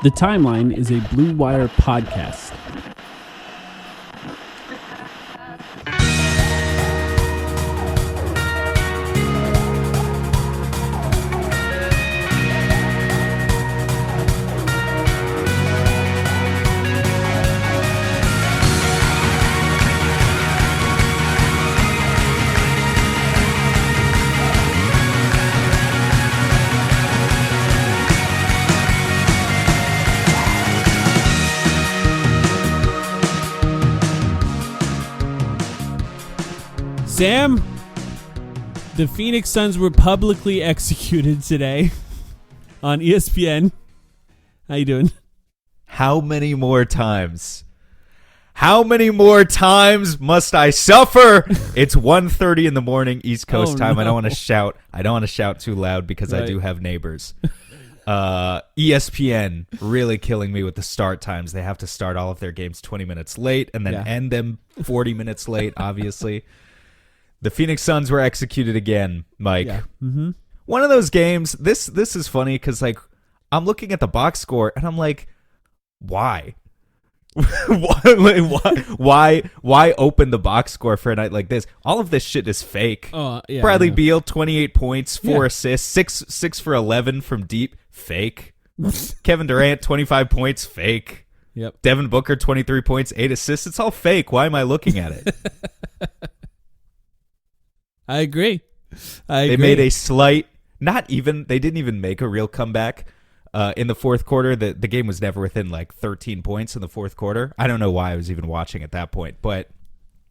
The Timeline is a Blue Wire podcast. Sam, the Phoenix Suns were publicly executed today on ESPN. How you doing? How many more times? How many more times must I suffer? It's 1:30 in the morning East Coast time. No. I don't want to shout. I don't want to shout too loud because I do have neighbors. ESPN really killing me with the start times. They have to start all of their games 20 minutes late and then end them 40 minutes late, obviously. The Phoenix Suns were executed again, Mike. Yeah. Mm-hmm. One of those games, this is funny because, like, I'm looking at the box score and I'm like, why? why open the box score for a night like this? All of this shit is fake. Bradley Beal, 28 points, 4 assists, 6 for 11 from deep, fake. Kevin Durant, 25 points, fake. Yep. Devin Booker, 23 points, 8 assists. It's all fake. Why am I looking at it? I agree. They made a slight, they didn't even make a real comeback in the fourth quarter. The game was never within like 13 points in the fourth quarter. I don't know why I was even watching at that point, but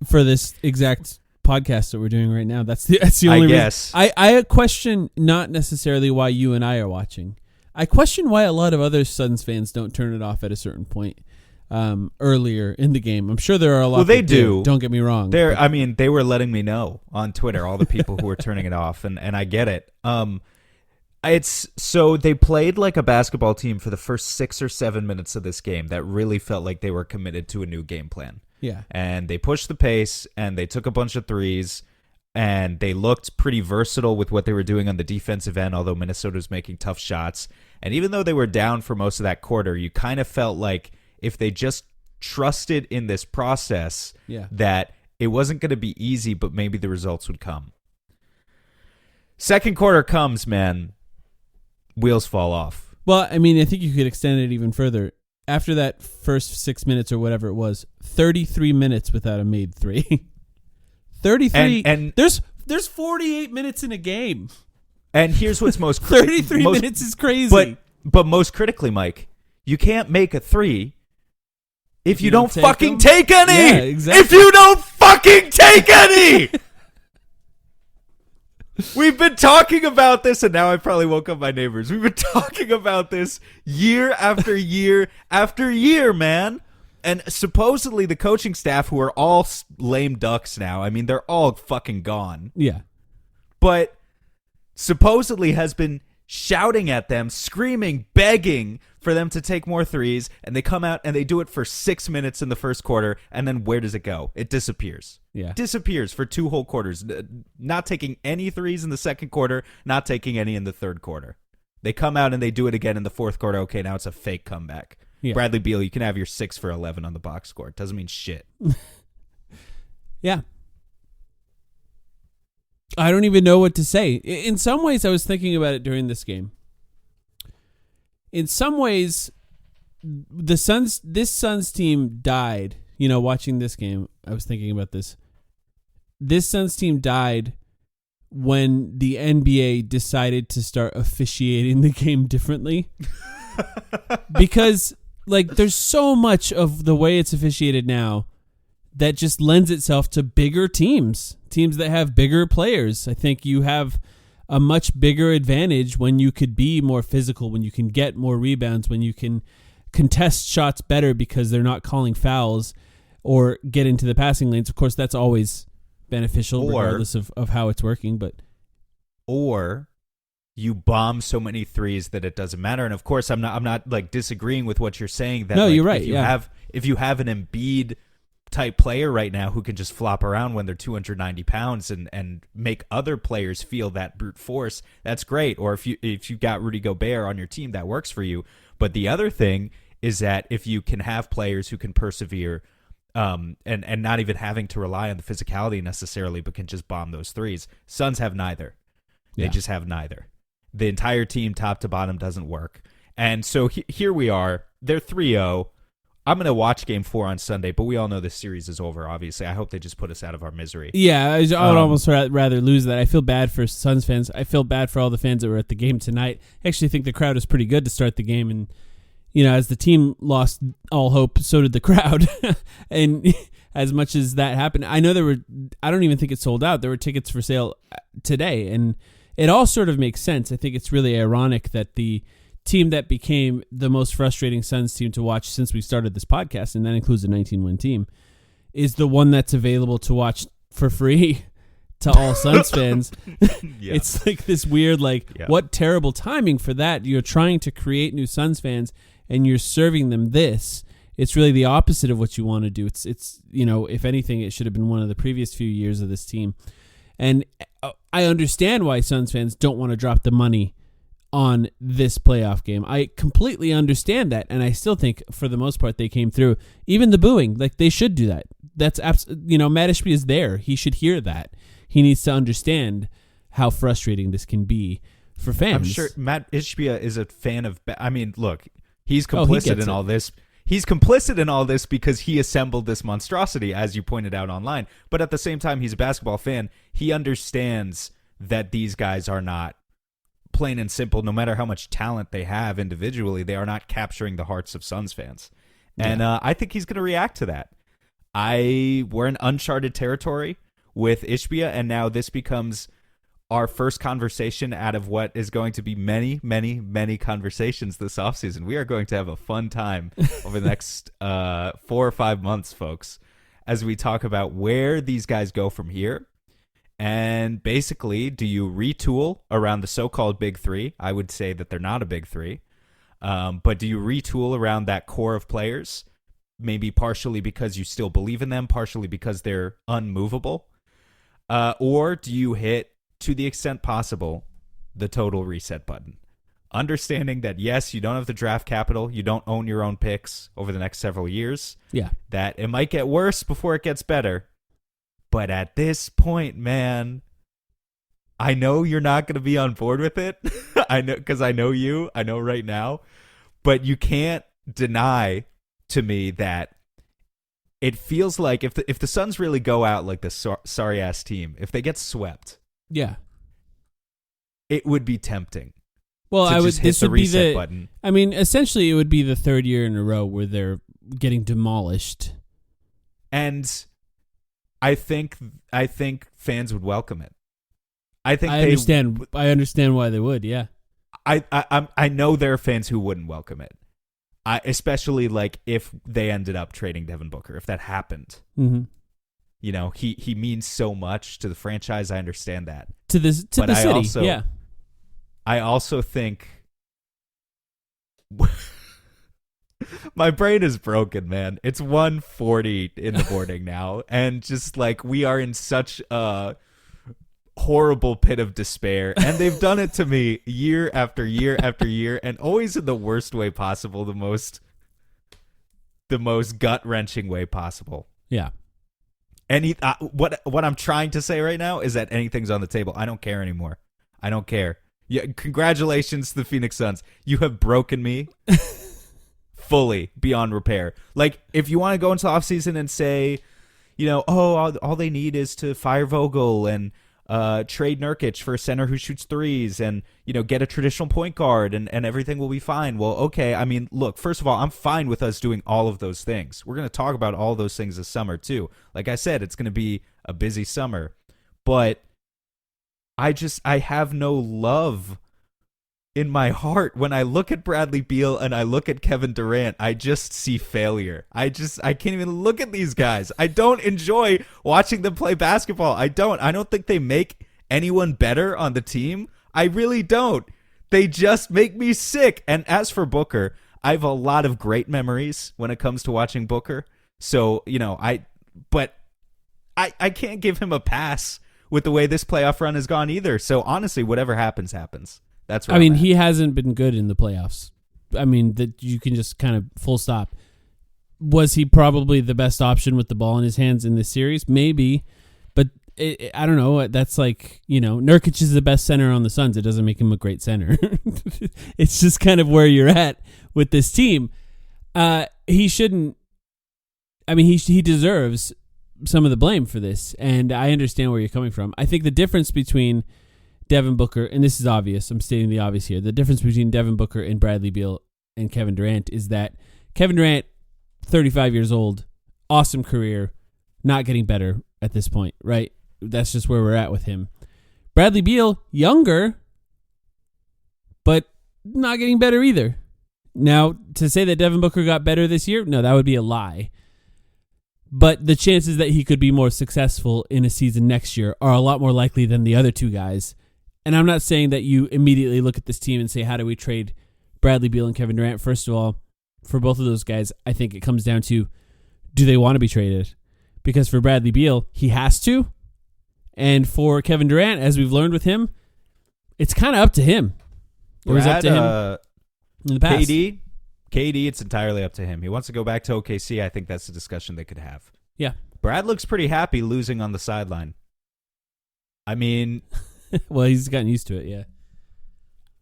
for this exact podcast that we're doing right now, that's the only reason. Guess. I question not necessarily why you and I are watching. I question why a lot of other Suns fans don't turn it off at a certain point. Earlier in the game. I'm sure there are a lot. Well, they that do. Don't get me wrong. They were letting me know on Twitter, all the people who were turning it off, and I get it. It's so they played like a basketball team for the first 6 or 7 minutes of this game that really felt like they were committed to a new game plan. Yeah. And they pushed the pace and they took a bunch of threes and they looked pretty versatile with what they were doing on the defensive end, although Minnesota was making tough shots. And even though they were down for most of that quarter, you kind of felt like if they just trusted in this process, that it wasn't going to be easy, but maybe the results would come. Second quarter comes, man. Wheels fall off. Well, I mean, I think you could extend it even further. After that first 6 minutes or whatever it was, 33 minutes without a made three. 33. And there's 48 minutes in a game. And here's what's 33 minutes is crazy. But most critically, Mike, you can't make a three if you don't fucking take any. Yeah, exactly. If you don't fucking take any. We've been talking about this, and now I probably woke up my neighbors. We've been talking about this year after year after year, man. And supposedly the coaching staff, who are all lame ducks now, I mean, they're all fucking gone. Yeah. But supposedly has been shouting at them, screaming, begging for them to take more threes, and they come out and they do it for 6 minutes in the first quarter, and then where does it go? It disappears. Yeah. Disappears for 2 whole quarters. Not taking any threes in the second quarter, not taking any in the third quarter. They come out and they do it again in the fourth quarter. Okay, now it's a fake comeback. Yeah. Bradley Beal, you can have your 6 for 11 on the box score. It doesn't mean shit. Yeah. I don't even know what to say. In some ways, I was thinking about it during this game. In some ways, this Suns team died. You know, watching this game, I was thinking about this. This Suns team died when the NBA decided to start officiating the game differently. Because, like, there's so much of the way it's officiated now that just lends itself to bigger teams that have bigger players. I think you have a much bigger advantage when you could be more physical, when you can get more rebounds, when you can contest shots better because they're not calling fouls or get into the passing lanes. Of course, that's always beneficial regardless of how it's working. Or you bomb so many threes that it doesn't matter. And of course, I'm not like disagreeing with what you're saying. That no, like, you're right. If you have an Embiid type player right now who can just flop around when they're 290 pounds and make other players feel that brute force, that's great. Or if you got Rudy Gobert on your team, that works for you. But the other thing is that if you can have players who can persevere, and not even having to rely on the physicality necessarily, but can just bomb those threes. Suns have neither. They just have neither. The entire team, top to bottom, doesn't work. And so here we are. They're 3-0. I'm going to watch Game 4 on Sunday, but we all know this series is over, obviously. I hope they just put us out of our misery. Yeah, I would almost rather lose that. I feel bad for Suns fans. I feel bad for all the fans that were at the game tonight. I actually think the crowd was pretty good to start the game, and as the team lost all hope, so did the crowd. And as much as that happened, I know I don't even think it sold out. There were tickets for sale today, and it all sort of makes sense. I think it's really ironic that the team that became the most frustrating Suns team to watch since we started this podcast, and that includes a 19-win team, is the one that's available to watch for free to all Suns fans. Yeah. It's like this weird, what terrible timing for that. You're trying to create new Suns fans, and you're serving them this. It's really the opposite of what you want to do. It's if anything, it should have been one of the previous few years of this team. And I understand why Suns fans don't want to drop the money on this playoff game. I completely understand that, and I still think for the most part they came through. Even the booing, they should do that. That's Matt Ishbia is there. He should hear that. He needs to understand how frustrating this can be for fans. I'm sure Matt Ishbia is a fan of. Look, he's complicit in all this. He's complicit in all this because he assembled this monstrosity, as you pointed out online. But at the same time, he's a basketball fan. He understands that these guys are not, plain and simple, no matter how much talent they have individually, they are not capturing the hearts of Suns fans. And I think he's going to react to that. We're in uncharted territory with Ishbia, and now this becomes our first conversation out of what is going to be many, many, many conversations this offseason. We are going to have a fun time over the next 4 or 5 months, folks, as we talk about where these guys go from here. And basically, do you retool around the so-called big three? I would say that they're not a big three. But do you retool around that core of players? Maybe partially because you still believe in them, partially because they're unmovable. Or do you hit, to the extent possible, the total reset button? Understanding that, yes, you don't have the draft capital. You don't own your own picks over the next several years. Yeah. That it might get worse before it gets better. But at this point, man, I know you're not going to be on board with it. I know, because I know you. I know right now. But you can't deny to me that it feels like if the Suns really go out like the sorry-ass team, if they get swept, it would be tempting. Well, to just hit the reset button. I mean, essentially, it would be the third year in a row where they're getting demolished. And I think fans would welcome it. I understand why they would. Yeah. I know there are fans who wouldn't welcome it. Especially if they ended up trading Devin Booker, if that happened. Mm-hmm. He means so much to the franchise. I understand that. To the city. Yeah. I also think my brain is broken, man. It's 1:40 in the morning now, and just we are in such a horrible pit of despair, and they've done it to me year after year after year, and always in the worst way possible, the most gut-wrenching way possible. Yeah. And what I'm trying to say right now is that anything's on the table. I don't care anymore. I don't care. Yeah, congratulations to the Phoenix Suns. You have broken me fully beyond repair. If you want to go into the offseason and say, all they need is to fire Vogel and trade Nurkic for a center who shoots threes and, get a traditional point guard and everything will be fine. Well, okay. I mean, look, first of all, I'm fine with us doing all of those things. We're going to talk about all those things this summer too. Like I said, it's going to be a busy summer, but I have no love in my heart. When I look at Bradley Beal and I look at Kevin Durant, I just see failure. I can't even look at these guys. I don't enjoy watching them play basketball. I don't think they make anyone better on the team. I really don't. They just make me sick. And as for Booker, I have a lot of great memories when it comes to watching Booker. So, but I can't give him a pass with the way this playoff run has gone either. So honestly, whatever happens, happens. That's what I mean, he hasn't been good in the playoffs. I mean, that you can just kind of full stop. Was he probably the best option with the ball in his hands in this series? Maybe, but I don't know. That's like, Nurkic is the best center on the Suns. It doesn't make him a great center. It's just kind of where you're at with this team. He shouldn't. I mean, he deserves some of the blame for this, and I understand where you're coming from. I think the difference between Devin Booker, and this is obvious, I'm stating the obvious here, the difference between Devin Booker and Bradley Beal and Kevin Durant is that Kevin Durant, 35 years old, awesome career, not getting better at this point, right? That's just where we're at with him. Bradley Beal, younger, but not getting better either. Now, to say that Devin Booker got better this year, no, that would be a lie. But the chances that he could be more successful in a season next year are a lot more likely than the other two guys. And I'm not saying that you immediately look at this team and say, how do we trade Bradley Beal and Kevin Durant? First of all, for both of those guys, I think it comes down to, do they want to be traded? Because for Bradley Beal, he has to. And for Kevin Durant, as we've learned with him, it's kind of up to him. It was up to him in the past. KD, it's entirely up to him. He wants to go back to OKC. I think that's a discussion they could have. Yeah. Brad looks pretty happy losing on the sideline. I mean... well, he's gotten used to it, yeah.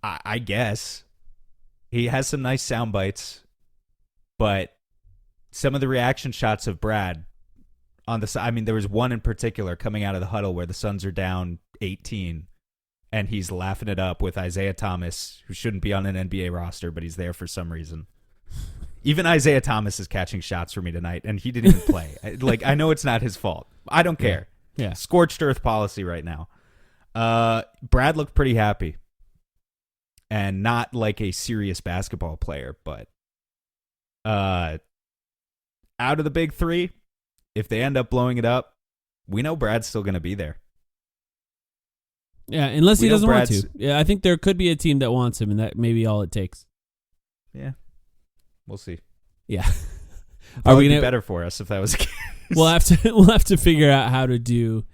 I guess. He has some nice sound bites, but some of the reaction shots of Brad on the side, I mean, there was one in particular coming out of the huddle where the Suns are down 18, and he's laughing it up with Isaiah Thomas, who shouldn't be on an NBA roster, but he's there for some reason. Even Isaiah Thomas is catching shots for me tonight, and he didn't even play. I know it's not his fault. I don't care. Yeah. Scorched earth policy right now. Brad looked pretty happy. And not like a serious basketball player, but out of the big three, if they end up blowing it up, we know Brad's still going to be there. Yeah, unless he doesn't want to. Yeah, I think there could be a team that wants him, and that may be all it takes. Yeah. We'll see. Yeah. Are we be better for us if that was the case? We'll have to figure out how to do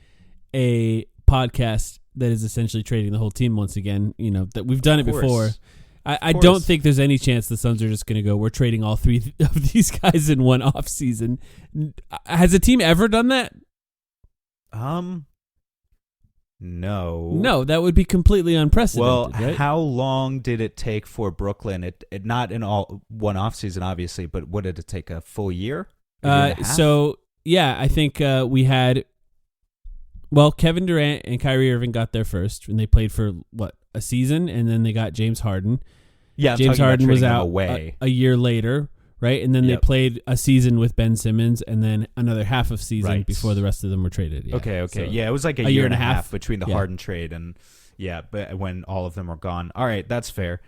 a podcast that is essentially trading the whole team once again. That we've done it before. I don't think there's any chance the Suns are just going to go, we're trading all three of these guys in one off season. Has a team ever done that? No, that would be completely unprecedented. Well, right? How long did it take for Brooklyn? It not in all one off season, obviously, but what did it take? A full year? So yeah, I think we had. Well, Kevin Durant and Kyrie Irving got there first, and they played for a season, and then they got James Harden. Yeah, James Harden was out a year later, right? And then they played a season with Ben Simmons, and then another half of season before the rest of them were traded. Yeah. Okay. So yeah, it was like a year and a half between the Harden trade and but when all of them were gone. All right, that's fair.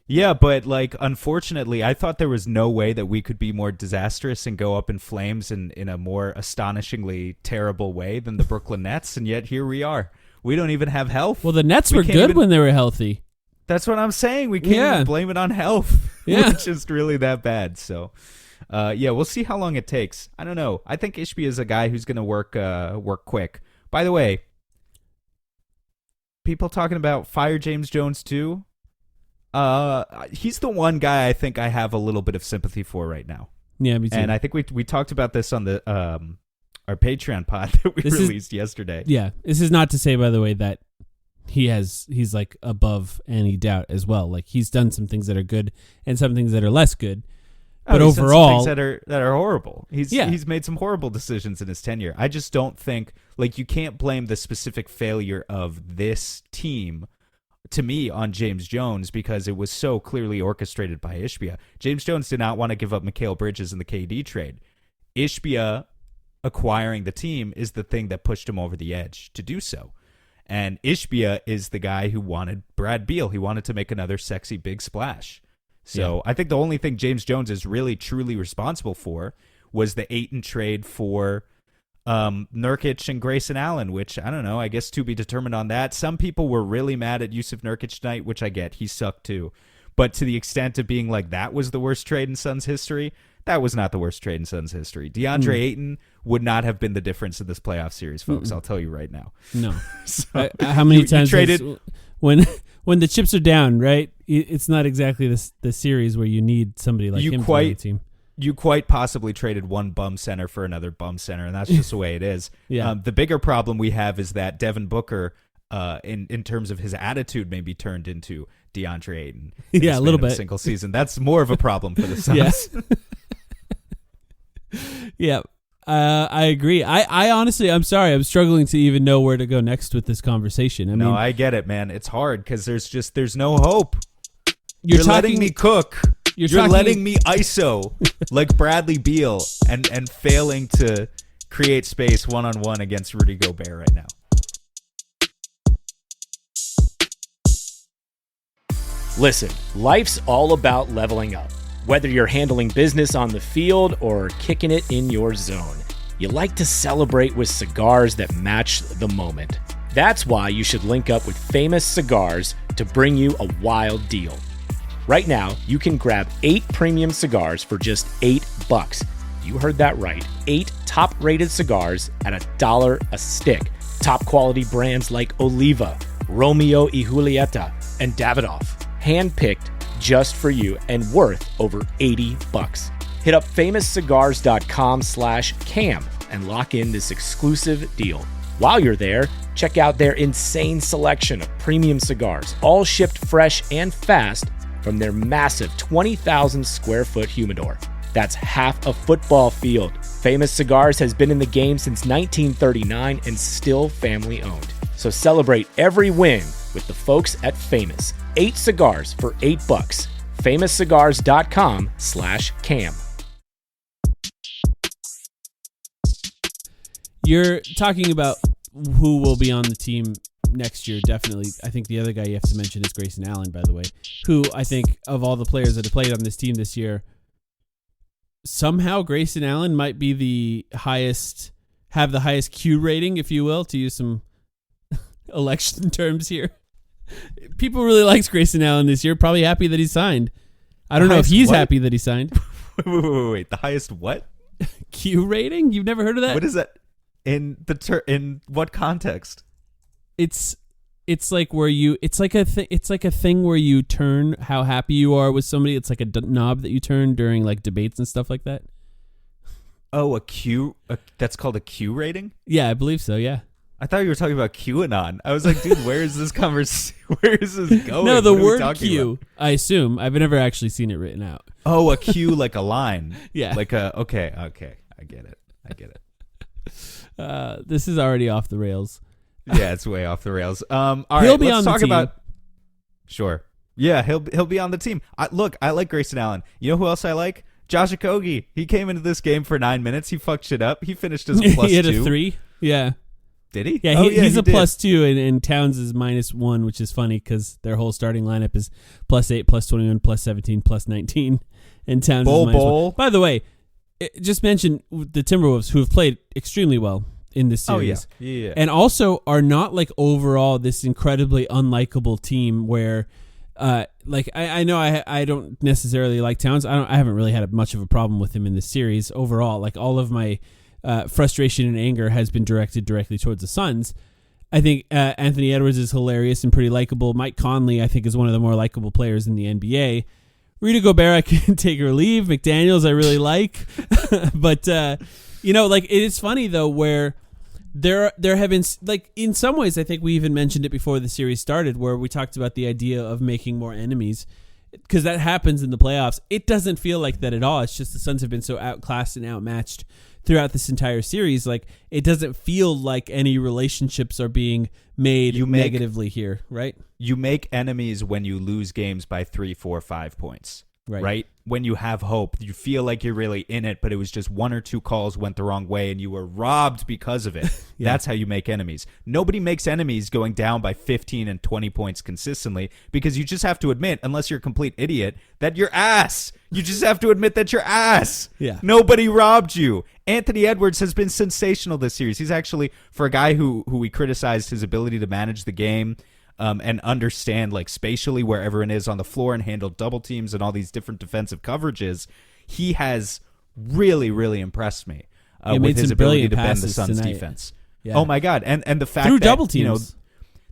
Yeah, but unfortunately, I thought there was no way that we could be more disastrous and go up in flames in a more astonishingly terrible way than the Brooklyn Nets, and yet here we are. We don't even have health. Well, the Nets were good when they were healthy. That's what I'm saying. We can't even blame it on health. Yeah. It's just really that bad. So, we'll see how long it takes. I don't know. I think Ishbia is a guy who's going to work quick. By the way, people talking about fire James Jones too. He's the one guy I think I have a little bit of sympathy for right now. Yeah, me too. And I think we talked about this on the our Patreon pod that we released yesterday. Yeah, this is not to say, by the way, that he's like above any doubt as well. Like, he's done some things that are good and some things that are less good. But overall, some things that are horrible. He's made some horrible decisions in his tenure. I just don't think you can't blame the specific failure of this team, to me, on James Jones, because it was so clearly orchestrated by Ishbia. James Jones did not want to give up Mikal Bridges in the KD trade. Ishbia acquiring the team is the thing that pushed him over the edge to do so. And Ishbia is the guy who wanted Brad Beal. He wanted to make another sexy big splash. So I think the only thing James Jones is really truly responsible for was the Ayton trade for Nurkic and Grayson Allen, which, I don't know, I guess to be determined on that. Some people were really mad at Yusuf Nurkic tonight, which I get. He sucked too. But to the extent of being that was the worst trade in Suns history, that was not the worst trade in Suns history. DeAndre Ayton would not have been the difference in this playoff series, folks. I'll tell you right now. No. So, how many times you traded when the chips are down, right? It's not exactly the series where you need somebody like him to be on the team. You quite possibly traded one bum center for another bum center, and that's just the way it is. Yeah. The bigger problem we have is that Devin Booker, in terms of his attitude, maybe turned into DeAndre Ayton. Yeah, a little bit. Single season. That's more of a problem for the Suns. Yeah. I agree. I honestly, I'm sorry. I'm struggling to even know where to go next with this conversation. I mean, I get it, man. It's hard because there's no hope. You're letting me cook. You're letting me ISO like Bradley Beal and failing to create space one-on-one against Rudy Gobert right now. Listen, life's all about leveling up. Whether you're handling business on the field or kicking it in your zone, you like to celebrate with cigars that match the moment. That's why you should link up with Famous Cigars to bring you a wild deal. Right now, you can grab 8 premium cigars for just $8. You heard that right. 8 top-rated cigars at $1 a stick. Top quality brands like Oliva, Romeo y Julieta, and Davidoff. Handpicked just for you and worth over $80. Hit up famouscigars.com/cam and lock in this exclusive deal. While you're there, check out their insane selection of premium cigars, all shipped fresh and fast from their massive 20,000 square foot humidor. That's half a football field. Famous Cigars has been in the game since 1939 and still family owned. So celebrate every win with the folks at Famous. 8 cigars for $8. famouscigars.com/cam. You're talking about who will be on the team next year, definitely. I think the other guy you have to mention is Grayson Allen, by the way, who I think of all the players that have played on this team this year, somehow Grayson Allen might be have the highest Q rating, if you will, to use some election terms here. People really likes Grayson Allen this year, probably happy that he signed. I don't know if he's happy that he signed. Wait, the highest what? Q rating? You've never heard of that? What is that? In what context? It's like where it's like a thing where you turn how happy you are with somebody. It's like a knob that you turn during like debates and stuff like that. Oh, a Q. That's called a Q rating? Yeah, I believe so. Yeah. I thought you were talking about QAnon. I was like, dude, where is this conversation? Where is this going? No, the word Q. About? I assume I've never actually seen it written out. Oh, a Q like a line. Yeah. Like okay. I get it. This is already off the rails. Yeah, it's way off the rails. All right, he'll be let's on talk the team. about. Sure. Yeah, he'll be on the team. I like Grayson Allen. You know who else I like? Josh Okogie. He came into this game for 9 minutes. He fucked shit up. He finished as a +2. He had a 3. Yeah. Did he? Yeah, he's a +2, and Towns is -1, which is funny because their whole starting lineup is +8, +21, +17, +19, and Towns is -1. By the way, just mention the Timberwolves, who have played extremely well in this series. Oh, yeah. And also are not like overall this incredibly unlikable team where like I know I don't necessarily like Towns. I haven't really had much of a problem with him in this series overall. Like all of my frustration and anger has been directed directly towards the Suns. I think Anthony Edwards is hilarious and pretty likable. Mike Conley, I think, is one of the more likable players in the NBA. Rudy Gobert, I can take or leave. McDaniels, I really like. But, like, it is funny, though, where there have been, like, in some ways, I think we even mentioned it before the series started, where we talked about the idea of making more enemies, because that happens in the playoffs. It doesn't feel like that at all. It's just the Suns have been so outclassed and outmatched throughout this entire series. Like, it doesn't feel like any relationships are being made negatively here, right? You make enemies when you lose games by 3, 4, 5 points, right? When you have hope, you feel like you're really in it, but it was just 1 or 2 calls went the wrong way and you were robbed because of it. Yeah. That's how you make enemies. Nobody makes enemies going down by 15 and 20 points consistently, because you just have to admit, unless you're a complete idiot, that you're ass. You just have to admit that you're ass. Yeah. Nobody robbed you. Anthony Edwards has been sensational this series. He's actually, for a guy who we criticized his ability to manage the game, and understand like spatially where everyone is on the floor and handle double teams and all these different defensive coverages, he has really, really impressed me He made with his some ability brilliant to bend the passes Suns' tonight. defense. Yeah. Oh my God! And the fact Through that double teams.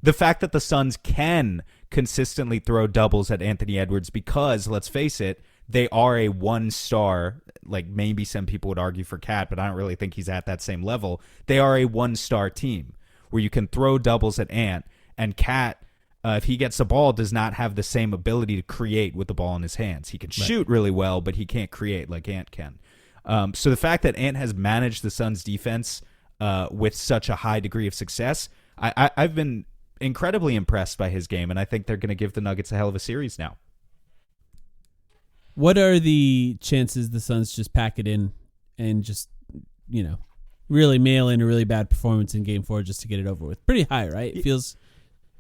the fact that the Suns can consistently throw doubles at Anthony Edwards because, let's face it, they are a one-star. Like maybe some people would argue for Cat, but I don't really think he's at that same level. They are a one-star team where you can throw doubles at Ant, and Cat, if he gets the ball, does not have the same ability to create with the ball in his hands. He can shoot really well, but he can't create like Ant can. So the fact that Ant has managed the Suns' defense with such a high degree of success, I've been incredibly impressed by his game, and I think they're going to give the Nuggets a hell of a series now. What are the chances the Suns just pack it in and just, really mail in a really bad performance in Game 4 just to get it over with? Pretty high, right? It feels...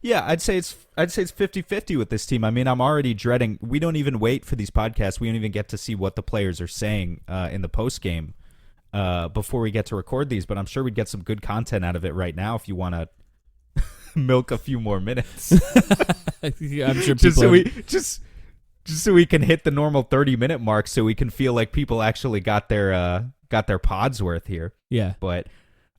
Yeah, I'd say it's 50-50 with this team. I mean, I'm already dreading. We don't even wait for these podcasts. We don't even get to see what the players are saying in the post game before we get to record these. But I'm sure we'd get some good content out of it right now if you want to milk a few more minutes. I'm sure just so we can hit the normal 30-minute mark, so we can feel like people actually got their pods worth here. Yeah, but.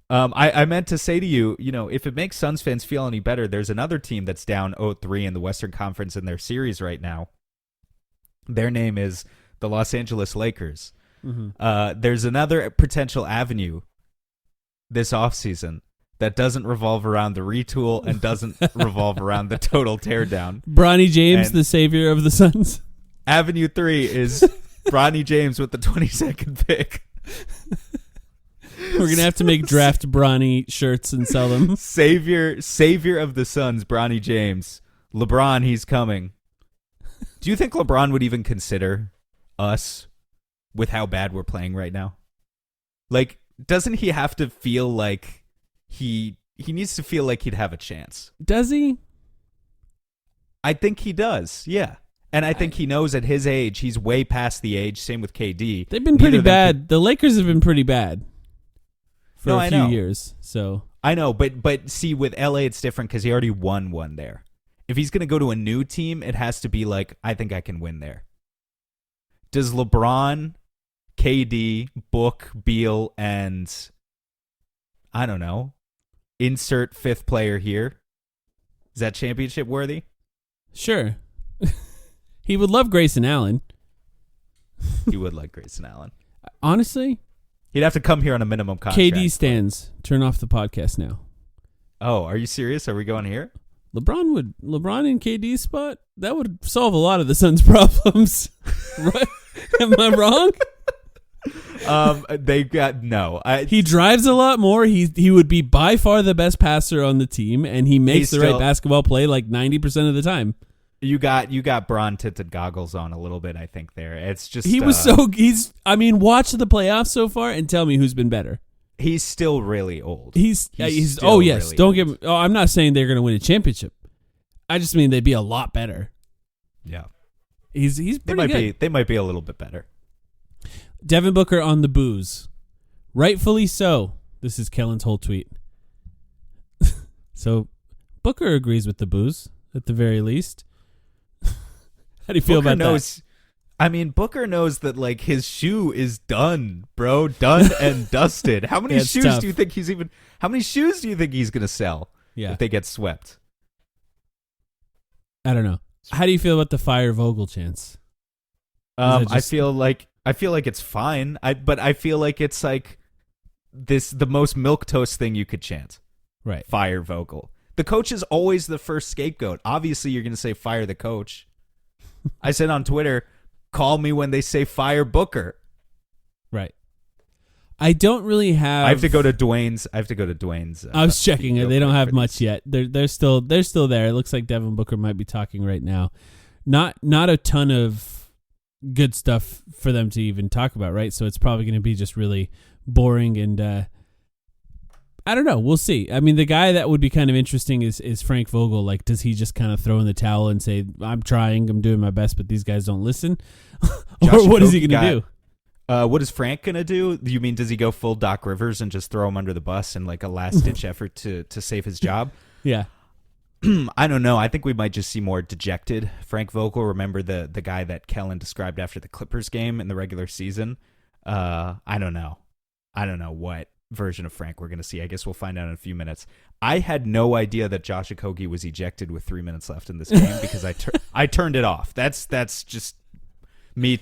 I meant to say to you, if it makes Suns fans feel any better, there's another team that's down 0-3 in the Western Conference in their series right now. Their name is the Los Angeles Lakers. Mm-hmm. There's another potential avenue this offseason that doesn't revolve around the retool and doesn't revolve around the total teardown. Bronny James, the savior of the Suns. Avenue 3 is Bronny James with the 22nd pick. We're going to have to make draft Bronny shirts and sell them. Savior of the Suns, Bronny James. LeBron, he's coming. Do you think LeBron would even consider us with how bad we're playing right now? Like, doesn't he have to feel like he needs to feel like he'd have a chance? Does he? I think he does, yeah. And I think he knows at his age, he's way past the age. Same with KD. They've been pretty bad. The Lakers have been pretty bad. For a few years, so I know, but see, with LA, it's different because he already won one there. If he's going to go to a new team, it has to be like, I think I can win there. Does LeBron, KD, Book, Beal, and I don't know, insert fifth player here? Is that championship worthy? Sure. He would love Grayson Allen. He would like Grayson Allen. Honestly. He'd have to come here on a minimum contract. KD stands. Turn off the podcast now. Oh, are you serious? Are we going here? LeBron in KD's spot? That would solve a lot of the Suns' problems. Right? Am I wrong? They got no. He drives a lot more. He would be by far the best passer on the team, and he makes the right basketball play like 90% of the time. You got Bron tinted goggles on a little bit, I think. There, it's just watch the playoffs so far and tell me who's been better. He's still really old. He's oh yes, really don't get me. Oh, I'm not saying they're going to win a championship. I just mean they'd be a lot better. Yeah, he's pretty good. They might be a little bit better. Devin Booker on the booze, rightfully so. This is Kellen's whole tweet. So Booker agrees with the booze at the very least. How do you feel about that? I mean, Booker knows that like his shoe is done, bro, done and dusted. How many shoes do you think he's gonna sell? Yeah. If they get swept. I don't know. How do you feel about the fire Vogel chance? I feel like it's fine. But I feel like it's like the most milquetoast thing you could chant. Right. Fire Vogel. The coach is always the first scapegoat. Obviously, you're gonna say fire the coach. I said on Twitter, call me when they say fire Booker. Right. I don't really have. I have to go to Dwayne's. I was checking it. They don't have much yet. They're still there. It looks like Devin Booker might be talking right now. Not a ton of good stuff for them to even talk about, right? So it's probably going to be just really boring and I don't know. We'll see. I mean, the guy that would be kind of interesting is Frank Vogel. Like, does he just kind of throw in the towel and say, I'm trying, I'm doing my best, but these guys don't listen? Or what is he going to do? What is Frank going to do? You mean, does he go full Doc Rivers and just throw him under the bus in like a last-ditch effort to save his job? Yeah. I don't know. I think we might just see more dejected Frank Vogel. Remember the guy that Kellen described after the Clippers game in the regular season? I don't know what version of Frank we're going to see. I guess we'll find out in a few minutes. I had no idea that Josh Okogie was ejected with 3 minutes left in this game because I turned it off. That's just me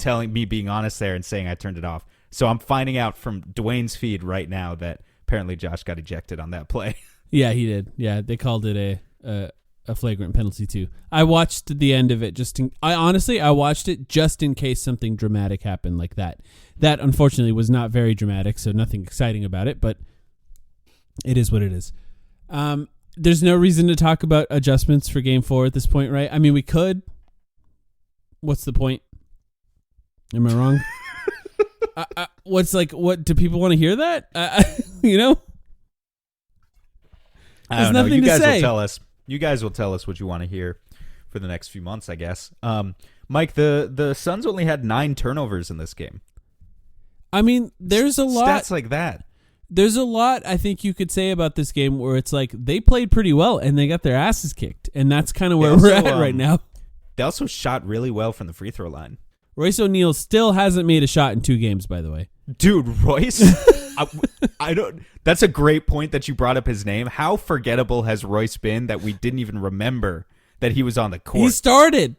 being honest there and saying I turned it off. So I'm finding out from Dwayne's feed right now that apparently Josh got ejected on that play. Yeah, he did. Yeah, they called it a flagrant penalty too. I watched the end of it I watched it just in case something dramatic happened like that. That unfortunately was not very dramatic, so nothing exciting about it, but it is what it is. There's no reason to talk about adjustments for Game 4 at this point, right? I mean, we could. What's the point? Am I wrong? What do people want to hear that? You know? I don't know. You guys will tell us. You guys will tell us what you want to hear for the next few months, I guess. Mike, the Suns only had 9 turnovers in this game. I mean, there's a lot. Stats like that. There's a lot I think you could say about this game where it's like they played pretty well and they got their asses kicked. And that's kind of where we're at right now. They also shot really well from the free throw line. Royce O'Neal still hasn't made a shot in 2 games, by the way. Dude, Royce, I don't. That's a great point that you brought up his name. How forgettable has Royce been that we didn't even remember that he was on the court? He started.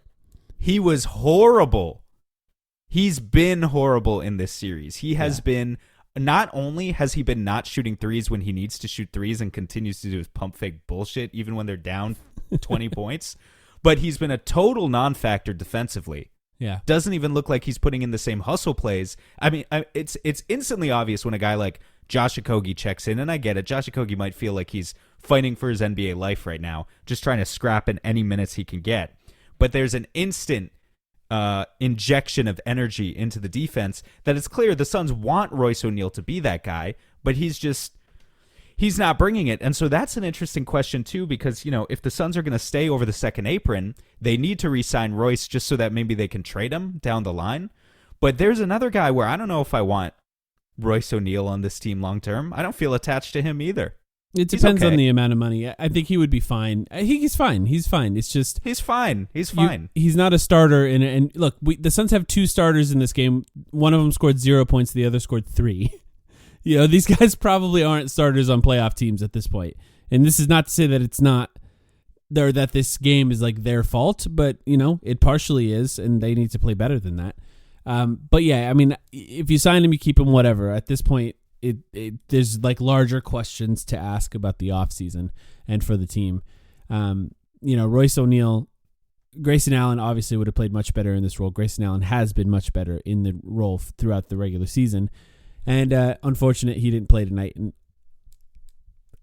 He was horrible. He's been horrible in this series. He has been. Not only has he been not shooting threes when he needs to shoot threes and continues to do his pump fake bullshit even when they're down 20 points, but he's been a total non-factor defensively. Yeah. Doesn't even look like he's putting in the same hustle plays. I mean, it's instantly obvious when a guy like Josh Okogie checks in, and I get it. Josh Okogie might feel like he's fighting for his NBA life right now, just trying to scrap in any minutes he can get. But there's an instant injection of energy into the defense that it's clear the Suns want Royce O'Neal to be that guy, but he's not bringing it. And so that's an interesting question too, because, you know, if the Suns are going to stay over the second apron, they need to re-sign Royce just so that maybe they can trade him down the line. But there's another guy where I don't know if I want Royce O'Neal on this team long term. I don't feel attached to him either. It depends on the amount of money. I think he would be fine. I think he's fine. He's fine. It's just he's fine. He's fine. He's not a starter. And look, the Suns have 2 starters in this game. One of them scored 0 points. The other scored 3. You know, these guys probably aren't starters on playoff teams at this point. And this is not to say that it's not, or that this game is like their fault, but, you know, it partially is, and they need to play better than that. But yeah, I mean, if you sign him, you keep him, whatever. At this point, there's like larger questions to ask about the offseason and for the team. You know, Royce O'Neal, Grayson Allen obviously would have played much better in this role. Grayson Allen has been much better in the role throughout the regular season. And unfortunate he didn't play tonight. And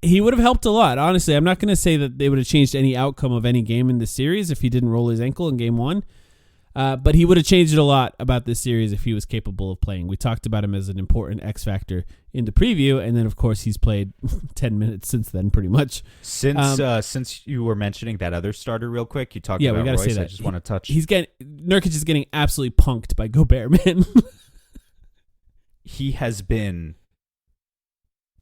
he would have helped a lot, honestly. I'm not going to say that they would have changed any outcome of any game in this series if he didn't roll his ankle in game 1. But he would have changed it a lot about this series if he was capable of playing. We talked about him as an important X factor in the preview, and then, of course, he's played 10 minutes since then, pretty much. Since you were mentioning that other starter real quick, you talked about we gotta Royce. say that. I just want to touch. Nurkic is getting absolutely punked by Gobert, man. He has been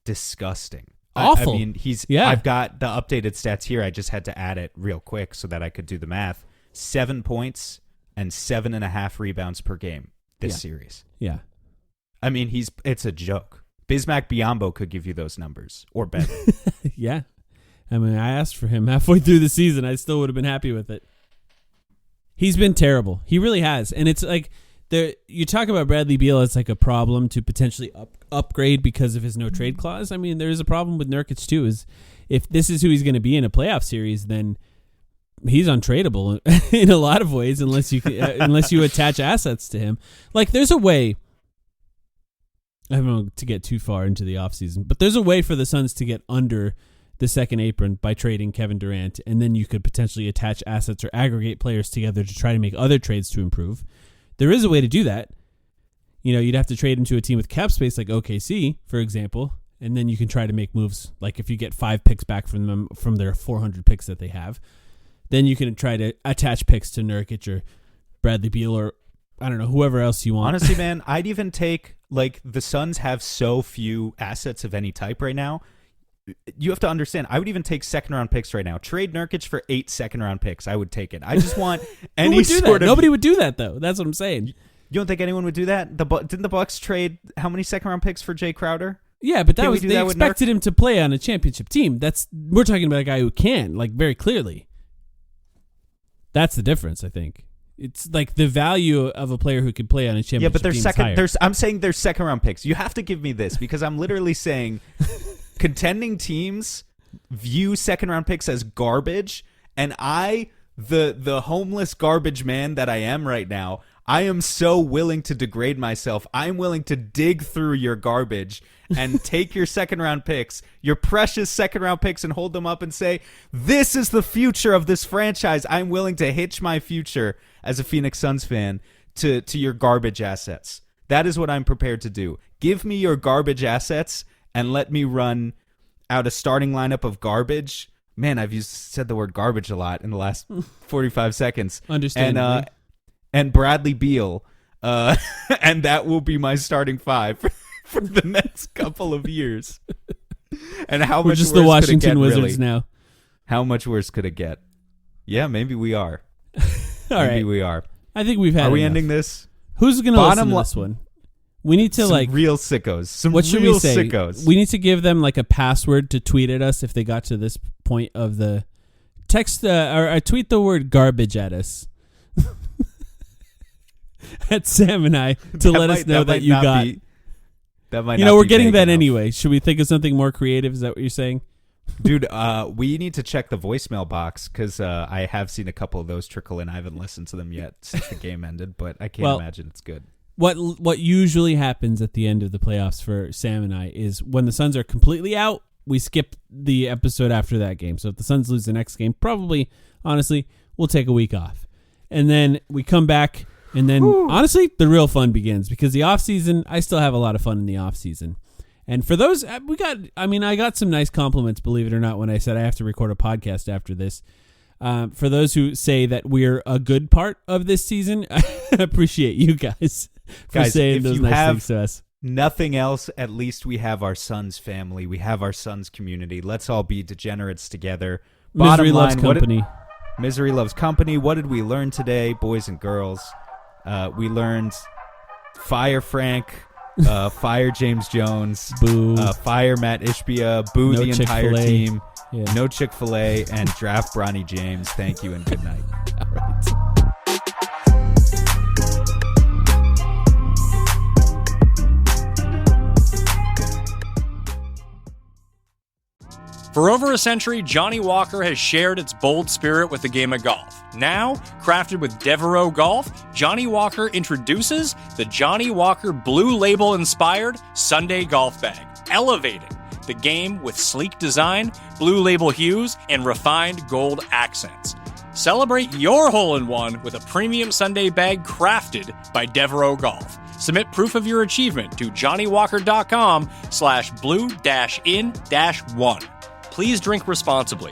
disgusting. Awful. I mean, I've got the updated stats here. I just had to add it real quick so that I could do the math. 7 points and 7.5 rebounds per game this series. Yeah. I mean, it's a joke. Bismack Biyombo could give you those numbers or better. Yeah. I mean, I asked for him halfway through the season. I still would have been happy with it. He's been terrible. He really has. And it's like, you talk about Bradley Beal as like a problem to potentially upgrade because of his no trade clause. I mean, there is a problem with Nurkic too. Is if this is who he's going to be in a playoff series, then he's untradeable in a lot of ways unless you attach assets to him. Like there's a way. I don't know to get too far into the offseason, but there's a way for the Suns to get under the second apron by trading Kevin Durant, and then you could potentially attach assets or aggregate players together to try to make other trades to improve. There is a way to do that. You know, you'd have to trade him to a team with cap space like OKC, for example, and then you can try to make moves. Like if you get 5 picks back from them from their 400 picks that they have, then you can try to attach picks to Nurkic or Bradley Beal or, I don't know, whoever else you want. Honestly, man, I'd even take, like, the Suns have so few assets of any type right now. You have to understand, I would even take second-round picks right now. Trade Nurkic for 8 second-round picks. I would take it. I just want any sort of... Nobody would do that, though. That's what I'm saying. You don't think anyone would do that? Didn't the Bucks trade how many second-round picks for Jay Crowder? Yeah, but Can't we do they that with expected him to play on a championship team. We're talking about a guy who can, like, very clearly. That's the difference, I think. It's like the value of a player who could play on a championship team. Yeah, but is higher. I'm saying they're second-round picks. You have to give me this because I'm literally saying contending teams view second-round picks as garbage, and the homeless garbage man that I am right now, I am so willing to degrade myself. I'm willing to dig through your garbage and take your second-round picks, your precious second-round picks, and hold them up and say, this is the future of this franchise. I'm willing to hitch my future as a Phoenix Suns fan to your garbage assets. That is what I'm prepared to do. Give me your garbage assets and let me run out a starting lineup of garbage. Man, I've said the word garbage a lot in the last 45 seconds. Understandably. And Bradley Beal, and that will be my starting five for the next couple of years. And how We're much just worse the Washington could it get, Wizards really? now. How much worse could it get? Yeah, maybe we are. All Maybe right. we are. I think we've had Are we enough. ending this? Who's going to listen to this one? We need to, Some real sickos. Some what should real we say? sickos. We need to give them like a password to tweet at us if they got to this point of the text or tweet the word garbage at us. At Sam and I to let us know that you got. That might. We're getting that anyway. Should we think of something more creative? Is that what you're saying? Dude, we need to check the voicemail box because I have seen a couple of those trickle in. I haven't listened to them yet since the game ended, but I can't imagine it's good. What usually happens at the end of the playoffs for Sam and I is when the Suns are completely out, we skip the episode after that game. So if the Suns lose the next game, probably, honestly, we'll take a week off. And then we come back, and then, honestly, the real fun begins because the offseason, I still have a lot of fun in the offseason. And for those, I got some nice compliments, believe it or not, when I said I have to record a podcast after this. For those who say that we're a good part of this season, I appreciate you guys for saying those nice things to us. Nothing else, at least we have our Suns family. We have our Suns community. Let's all be degenerates together. Misery loves company. Misery loves company. What did we learn today, boys and girls? We learned fire Frank, fire James Jones, boo, fire Matt Ishbia, boo no the entire Chick-fil-A. team, Yeah. no Chick-fil-A, and draft Bronny James. Thank you and good night. All right. For over a century, Johnny Walker has shared its bold spirit with the game of golf. Now, crafted with Devereaux Golf, Johnny Walker introduces the Johnny Walker Blue Label-inspired Sunday Golf Bag, elevating the game with sleek design, blue label hues, and refined gold accents. Celebrate your hole-in-one with a premium Sunday bag crafted by Devereaux Golf. Submit proof of your achievement to johnnywalker.com/blue-in-1. Please drink responsibly.